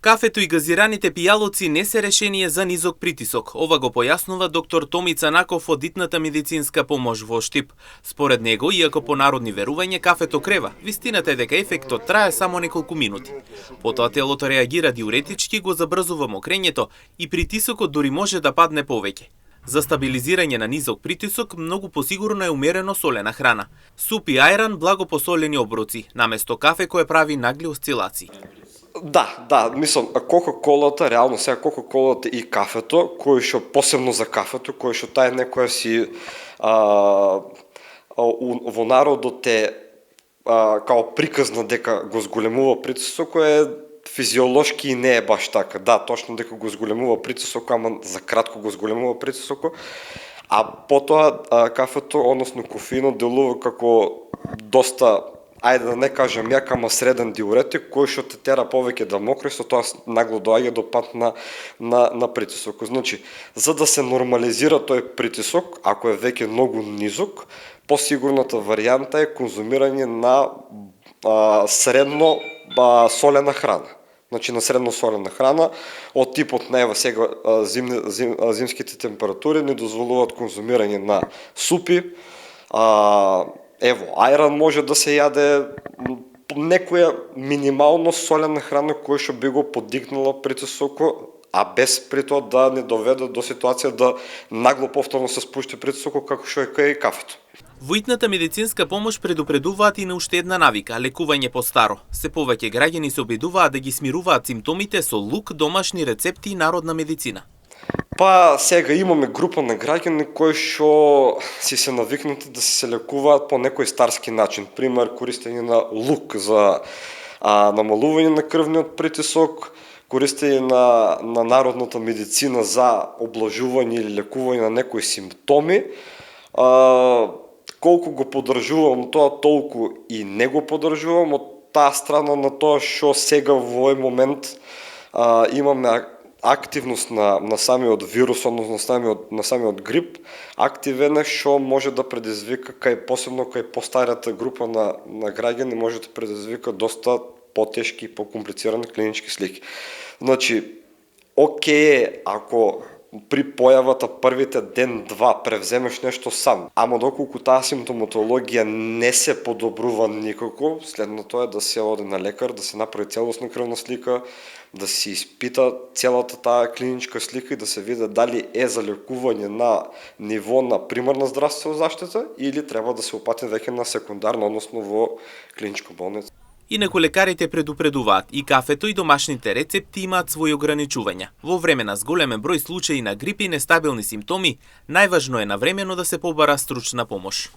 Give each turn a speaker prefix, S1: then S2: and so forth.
S1: Кафето и газираните пијалоци не се решение за низок притисок. Ова го појаснува доктор Томица Наков од итната медицинска помош во Штип. Според него, иако по народни верување кафето крева, вистината е дека ефектот трае само неколку минути. Потоа телото реагира диуретички, го забрзува мокрењето и притисокот дури може да падне повеќе. За стабилизирање на низок притисок, многу посигурно е умерено солена храна. Суп и ајран благо посолени оброци, наместо кафе кое прави нагли осцилации.
S2: Да, мислам, Кока-колата, реално сега Кока-колата и кафето, кој што посебно за кафето, кој што тај некоја си во народот е као приказна дека го зголемува притисок, е физиолошки и не е баш така. Да, точно дека го зголемува притисок, ама за кратко го зголемува притисок, а потоа кафето, односно кофеинот делува како доста, ајде да не кажам јак, ама среден диуретик, кој што те тера повеќе да мокри, со тоа нагло доаѓа до пат на притисок. Значи, за да се нормализира тој притисок, ако е веќе многу низок, посигурната варијанта е конзумирање на средно солена храна. Значи на средно солена храна, од типот на сега зимските температури не дозволуваат конзумирање на супи, ајран може да се јаде, некоја минимално солена храна која што би го подигнала притисокот, а без при тоа да не доведе до ситуација да нагло повторно се спушти притисокот како што е кај кафето.
S1: Во итната медицинска помош предупредуваат и на уште една навика – лекување по старо. Се повеќе граѓани се обидуваат да ги смируваат симптомите со лук, домашни рецепти и народна медицина.
S2: Сега имаме група на граѓани кои што си се навикнати да се лекуваат по некој старски начин. Пример, користење на лук за намалување на крвниот притисок, користење на народната медицина за облажување или лекување на некои симптоми. Колку го поддржувам тоа, толку и не го поддржувам, од таа страна на тоа што сега во овој момент имаме активност на самиот вирус, односно на самиот грип, активен е што може да предизвика посебно кај постарата група на граѓани, може да предизвика доста потешки и покомплицирани клинички слики. Значи, окей, ако при појавата првите ден-два превземеш нешто сам, ама доколку таа симптоматологија не се подобрува никако, следното е да се оди на лекар, да се направи целосна крвна слика, да се испита целата таа клиничка слика и да се види дали е за лекување на ниво на примарна здравствена заштита или треба да се опати веќе на секундарна, односно во клиничка болница.
S1: Инаку лекарите предупредуваат и кафето и домашните рецепти имаат своји ограничувања. Во време на зголемен број случаи на грип и нестабилни симптоми, најважно е навремено да се побара стручна помош.